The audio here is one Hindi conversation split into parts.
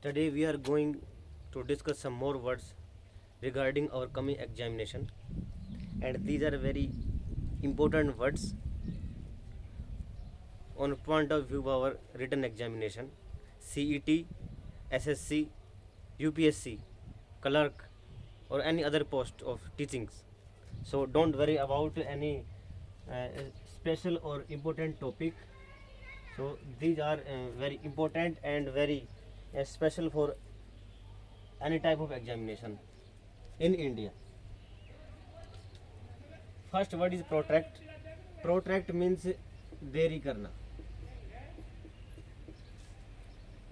Today we are going to discuss some more words regarding our coming examination, and these are very important words on point of view of our written examination, CET, SSC, UPSC, clerk, or any other post of teachings. So don't worry about any uh, special or important topic. So these are very important and very special for any type of examination in India. First word is protract. Protract means देरी करना,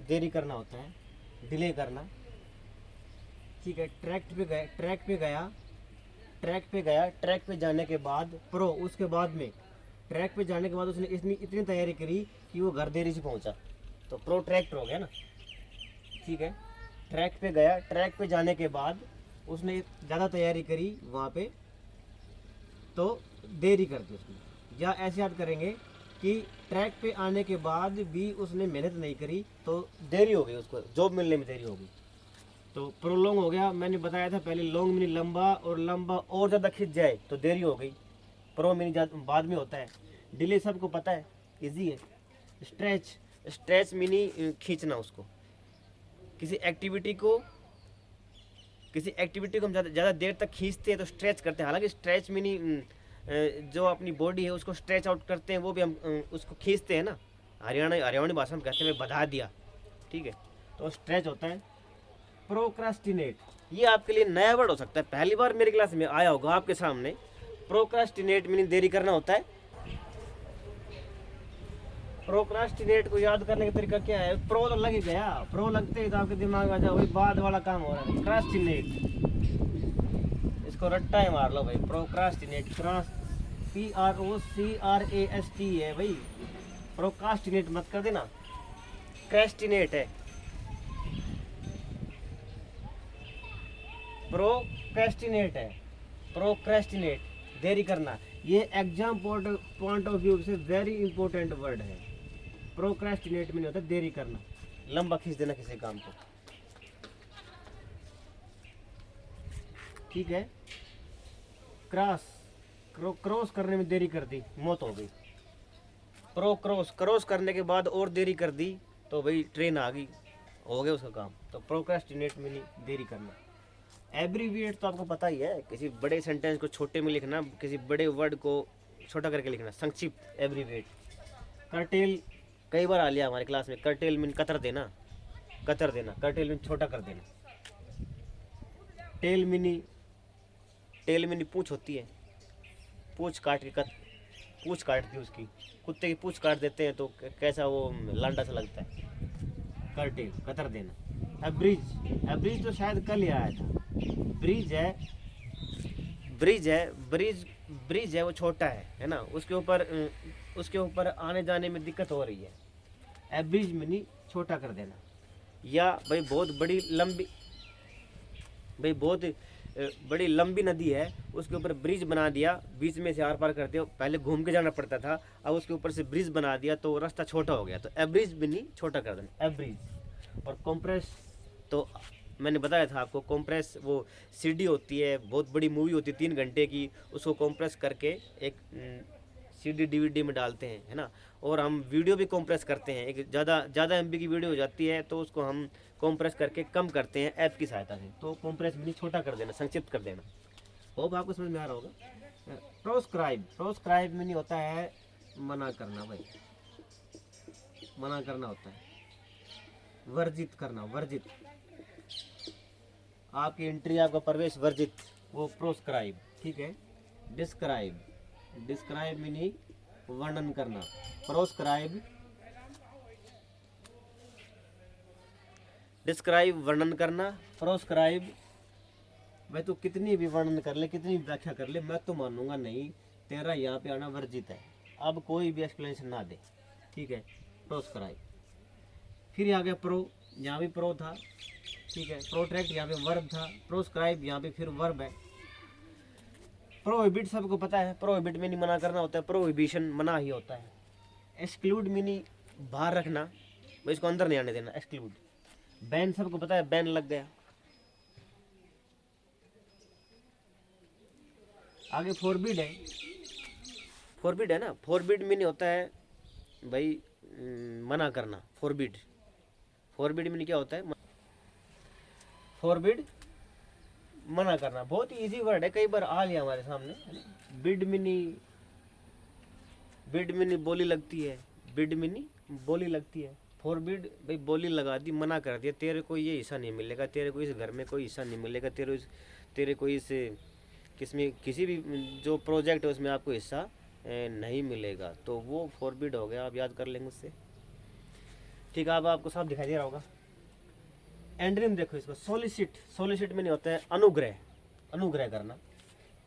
देरी करना होता है, डिले करना। ठीक है, ट्रैक पे गया, ट्रैक पे जाने के बाद प्रो, उसके बाद में ट्रैक पे जाने के बाद उसने इतनी तैयारी करी कि वो घर देरी से पहुंचा, तो प्रोट्रैक्ट हो गया ना। ठीक है, ट्रैक पे गया, ट्रैक पे जाने के बाद उसने ज़्यादा तैयारी करी वहाँ पे, तो देरी कर दी उसने। या ऐसे याद करेंगे कि ट्रैक पे आने के बाद भी उसने मेहनत नहीं करी तो देरी हो गई, उसको जॉब मिलने में देरी हो गई। तो प्रोलॉन्ग हो गया, मैंने बताया था पहले, लॉन्ग मीनी लंबा, और लंबा और ज़्यादा खिंच जाए तो देरी हो गई। प्रो मीनी बाद में होता है। डिले सबको पता है, इजी है। स्ट्रेच मीनी खींचना, उसको किसी एक्टिविटी को हम ज़्यादा देर तक खींचते हैं तो स्ट्रेच करते हैं। हालांकि स्ट्रेच मीनी जो अपनी बॉडी है उसको स्ट्रेच आउट करते हैं, वो भी हम उसको खींचते हैं ना। हरियाणवी भाषा में कहते हैं बधा दिया। ठीक है, तो स्ट्रेच होता है। प्रोक्रास्टिनेट, ये आपके लिए नया वर्ड हो सकता है, पहली बार मेरी क्लास में आया होगा आपके सामने। प्रोक्रास्टिनेट मीनिंग देरी करना होता है। प्रोक्रास्टिनेट को याद करने का तरीका क्या है? प्रो तो लग ही गया, प्रो लगते ही तो आपके दिमाग में आ जाए वही बाद वाला काम हो रहा है, क्रास्टिनेट। इसको रट्टा ही मार लो भाई, प्रोक्रास्टिनेट। PROCRAST है भाई, प्रोक्रास्टिनेट मत कर देना, क्रेस्टिनेट है। प्रोक्रेस्टिनेट है, प्रोक्रेस्टिनेट देरी करना। ये एग्जाम पॉइंट ऑफ व्यू से वेरी इंपॉर्टेंट वर्ड है। प्रोक्रेस्टिनेट में नहीं होता देरी करना, लंबा खींच देना किसी काम को। ठीक है, क्रॉस करने में देरी कर दी, मौत हो गई। क्रॉस करने के बाद और देरी कर दी तो भाई ट्रेन आ गई, हो गया उसका काम। तो प्रोक्रेस्टिनेट में नहीं देरी करना। एब्रीविएट तो आपको पता ही है, किसी बड़े सेंटेंस को छोटे में लिखना, किसी बड़े वर्ड को छोटा करके लिखना, संक्षिप्त एब्रीविएट। कर्टेल कई बार आ लिया हमारी क्लास में, कर्टेल मीन कतर देना, कर्टेल मीन छोटा कर देना। टेल मिनी पूंछ होती है, पूंछ काट दी उसकी, कुत्ते की पूंछ काट देते हैं तो कैसा वो लांडा सा लगता है। कर्टेल कतर देना। ब्रिज तो शायद कल ही आया था। ब्रिज है वो छोटा है ना, उसके ऊपर आने जाने में दिक्कत हो रही है। एब्रिज मिनी छोटा कर देना। या भाई बहुत बड़ी लंबी नदी है, उसके ऊपर ब्रिज बना दिया, बीच में से आर पार करते हो, पहले घूम के जाना पड़ता था, अब उसके ऊपर से ब्रिज बना दिया तो रास्ता छोटा हो गया। तो एब्रिज मिनी छोटा कर देना, एब्रिज। और कॉम्प्रेस तो मैंने बताया था आपको, कॉम्प्रेस वो सीडी होती है, बहुत बड़ी मूवी होती है 3 घंटे की, उसको कॉम्प्रेस करके एक सीडी डीवीडी में डालते हैं, है ना। और हम वीडियो भी कॉम्प्रेस करते हैं, एक ज़्यादा एमबी की वीडियो हो जाती है तो उसको हम कॉम्प्रेस करके कम करते हैं ऐप की सहायता से। तो कॉम्प्रेस मीनिंग छोटा कर देना, संक्षिप्त कर देना। होप आपको समझ में आ रहा होगा। प्रोस्क्राइब मीनिंग होता है मना करना भाई, मना करना होता है, वर्जित करना, वर्जित। आपकी एंट्री, आपका प्रवेश वर्जित, वो प्रोस्क्राइब। ठीक है, डिस्क्राइब मीनिंग वर्णन करना, डिस्क्राइब वर्णन करना, प्रोस्क्राइब मैं तो कितनी भी वर्णन कर ले, कितनी भी व्याख्या कर ले, मैं तो मानूंगा नहीं, तेरा यहाँ पे आना वर्जित है। अब कोई भी एक्सप्लेनेशन ना दे। ठीक है, प्रोस्क्राइब। फिर यहाँ गया प्रो, यहाँ भी प्रो था। ठीक है, प्रोट्रैक्ट यहाँ पे वर्ब था, प्रोस्क्राइब यहाँ पे फिर वर्ब है। प्रोहिबिट सबको पता है, प्रोहिबिट मीनिंग मना करना होता है, प्रोहिबिशन मना ही होता है। एक्सक्लूड मीनिंग बाहर रखना, इसको अंदर नहीं आने देना, एक्सक्लूड। बैन सबको पता है, बैन लग गया। आगे फॉरबिड है, फॉरबिड है ना, फॉरबिड मीन होता है भाई मना करना, फॉरबिड। फॉरबिड मीन क्या होता है? फॉरबिड मना करना। बहुत ही इजी वर्ड है, कई बार आ लिया हमारे सामने। बिड मिनी, बिड मिनी बोली लगती है, बिड मिनी बोली लगती है। फॉरबिड भाई बोली लगा दी, मना कर दिया, तेरे को ये हिस्सा नहीं मिलेगा, तेरे को इस घर में कोई हिस्सा नहीं मिलेगा, तेरे को इस किसमें किसी भी जो प्रोजेक्ट है उसमें आपको हिस्सा नहीं मिलेगा, तो वो फॉरबिड हो गया। आप याद कर लेंगे उससे। ठीक है, अब आपको साफ दिखाई दे रहा होगा। एंड्रीम देखो इसको, सोलिसिट, सोलिसिट में नहीं होता है अनुग्रह, अनुग्रह करना।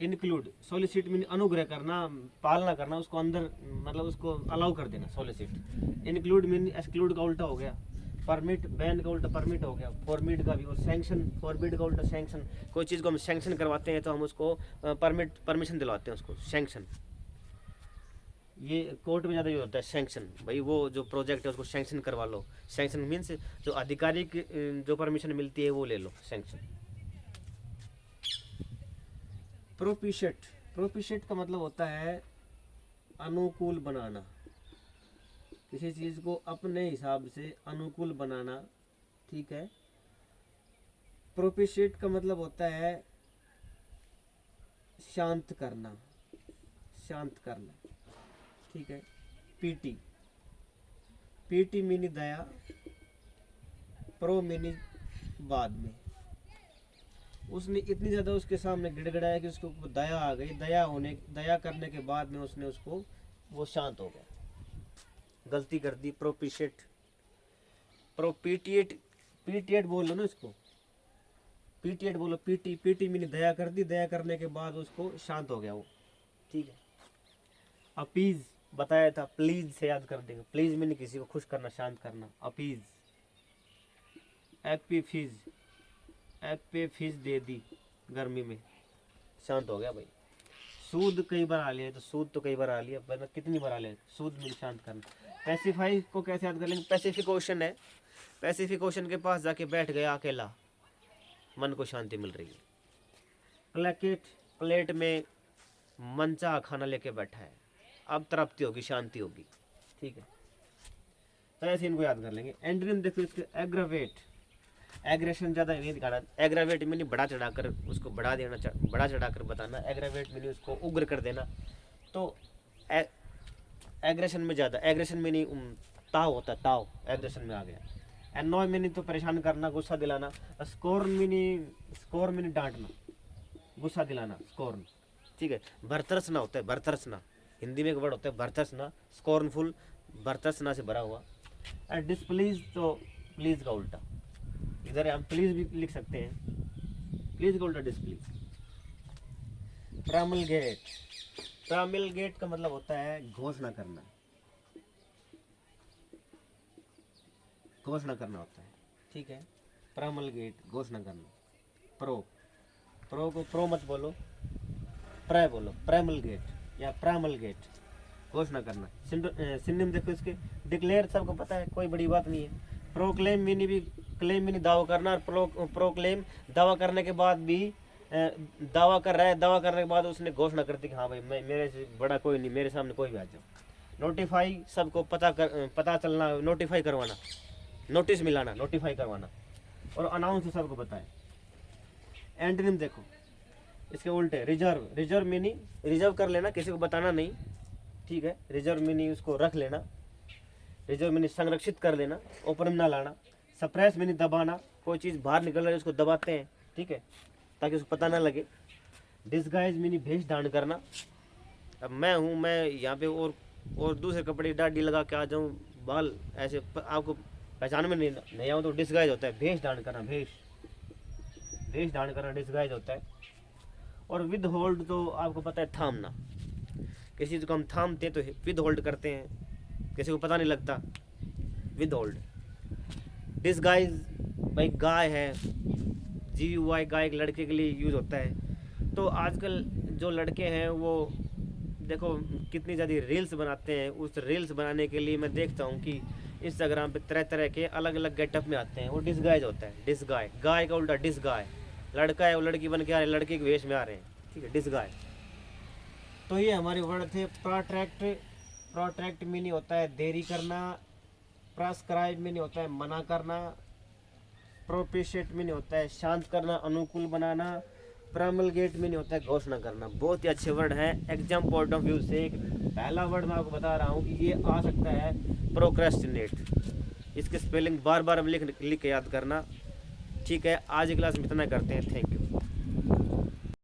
इंक्लूड, सोलिसिट में अनुग्रह करना, पालना करना, उसको अंदर मतलब उसको अलाउ कर देना, सोलिसिट। इंक्लूड मीन एक्सक्लूड का उल्टा हो गया। परमिट, बैन का उल्टा परमिट हो गया, फॉरबिड का भी। और सैंक्शन, फॉरबिड का उल्टा सैंक्शन। कोई चीज़ को हम सैंक्शन करवाते हैं तो हम उसको परमिशन दिलवाते हैं, उसको सैंक्शन। ये कोर्ट में ज़्यादा यूज होता है सैंक्शन, भाई वो जो प्रोजेक्ट है उसको सैंक्शन करवा लो। सैंक्शन मीन्स जो आधिकारिक जो परमिशन मिलती है वो ले लो, सैंक्शन। प्रोपिशेट, प्रोपिशेट का मतलब होता है अनुकूल बनाना, किसी चीज़ को अपने हिसाब से अनुकूल बनाना। ठीक है, प्रोपिशेट का मतलब होता है शांत करना, शांत करना। ठीक है, पीटी, पीटी मिनी दया, प्रो मिनी बाद में। उसने इतनी ज़्यादा उसके सामने गिड़गिड़ाया कि उसको दया आ गई, दया करने के बाद में उसने उसको वो शांत हो गया, गलती कर दी। प्रोपिशिएट, प्रोपिटिएट, पीटिएट बोल लो ना इसको, पीटिएट बोलो। पीटी, पीटी मैंने दया कर दी, दया करने के बाद उसको शांत हो गया वो। ठीक है, अपीज बताया था, प्लीज से याद कर देंगे। प्लीज मैंने किसी को खुश करना, शांत करना, अपीज। एपीफिज, एपीफिज दे दी गर्मी में, शांत हो गया भाई। सूद कई बार आ लिया, तो सूद तो कई बार आ लिया, वरना कितनी बार आ लिया सूद में शांत करना। पैसिफाई को कैसे याद कर लेंगे? पैसिफिक ओशन है, पैसिफिक ओशन के पास जाके बैठ गया अकेला, मन को शांति मिल रही है। प्लेकेट, प्लेट में मनचाहा खाना लेके बैठा है, अब तृप्ति होगी, शांति होगी। ठीक है, तो ऐसे इनको याद कर लेंगे। एंड्रीम देखो इसके, एग्रावेट, एग्रेशन ज़्यादा नहीं दिखाना। एग्रावेट में नहीं बढ़ा चढ़ाकर उसको बढ़ा देना, बढ़ा चढ़ाकर बताना। एग्रावेट में नहीं उसको उग्र कर देना। तो एग्रेशन में ज़्यादा, एग्रेशन में नहीं ताव होता, ताव एग्रेशन में आ गया। एनॉय में नहीं तो परेशान करना, गुस्सा दिलाना। स्कोर्न में नहीं डांटना, गुस्सा दिलाना, स्कोर्न। ठीक है, भरतरसना होता है, भरतरसना हिंदी में एक वर्ड होता है भरतरसना, स्कोर्नफुल, भरतरसना से भरा हुआ। एंड डिसप्लीज तो प्लीज का उल्टा, इधर हम प्लीज भी लिख सकते हैं, प्लीज का उल्टा डिसप्लीज। प्रामलगेट, प्रामलगेट का मतलब होता है घोषणा करना, घोषणा करना होता है। ठीक है, प्रामलगेट घोषणा करना। प्रो, प्रो को प्रो मत बोलो, प्राय बोलो, प्रामलगेट या प्रामलगेट, घोषणा करना। सिनोनिम देखो इसके, डिक्लेयर सबको पता है, कोई बड़ी बात नहीं है। प्रोक्लेम मीनी भी, क्लेम मीनी दावा करना, और प्रोक्लेम दावा करने के बाद भी दावा कर रहा है, दावा करने के बाद उसने घोषणा कर दी कि हाँ भाई मैं, मेरे से बड़ा कोई नहीं, मेरे सामने कोई भी आ जाओ। नोटिफाई सबको पता चलना, नोटिफाई करवाना, नोटिस मिलाना, नोटिफाई करवाना। और अनाउंस सबको पता है। एंटोनिम देखो इसके उल्टे, रिजर्व, रिजर्व मीनी रिजर्व कर लेना, किसी को बताना नहीं। ठीक है, रिजर्व मीनी उसको रख लेना, रिजर्व मीनी संरक्षित कर लेना, ओपन में ना लाना। सप्रेस मीनी दबाना, कोई चीज़ बाहर निकल रही है उसको दबाते हैं, ठीक है, ताकि उसको पता ना लगे। डिस्गाइज मीनी भेष धारण करना, अब मैं हूँ, मैं यहाँ पे और दूसरे कपड़े दाढ़ी लगा के आ जाऊँ, बाल ऐसे आपको पहचान में नहीं आऊँ, तो डिस्गाइज होता है, भेष धारण करना, भेष धारण करना डिस्गाइज होता है। और विद होल्ड तो आपको पता है थामना, किसी चीज़ को हम थामते तो विद होल्ड करते हैं, किसी को पता नहीं लगता, विद होल्ड। डिस्गाइज भाई गाय है, GUI, गाय एक लड़के के लिए यूज़ होता है। तो आजकल जो लड़के हैं वो देखो कितनी ज़्यादा रील्स बनाते हैं, उस रील्स बनाने के लिए मैं देखता हूँ कि इंस्टाग्राम पे तरह तरह के अलग अलग गेटअप में आते हैं, वो डिसगाइज होता है, डिसगाय, गाय का उल्टा डिसगाय, लड़का है वो लड़की बन के आ रहे हैं, लड़के के वेश में आ रहे हैं, ठीक है, डिसगाय। तो ये हमारे वर्ड थे। प्रोट्रैक्ट, प्रोट्रैक्ट मीनिंग होता है देरी करना, प्रेस्क्राइब मीनिंग होता है मना करना, प्रोपिशिएट मीनिंग होता है शांत करना, अनुकूल बनाना, प्रमलगेट मीनिंग होता है घोषणा करना। बहुत ही अच्छे वर्ड हैं। एग्जाम पॉइंट ऑफ व्यू से एक पहला वर्ड मैं आपको बता रहा हूँ कि ये आ सकता है प्रोक्रेस्टिनेट। इसके स्पेलिंग बार बार लिख के याद करना। ठीक है, आज की क्लास में इतना करते हैं। Thank you.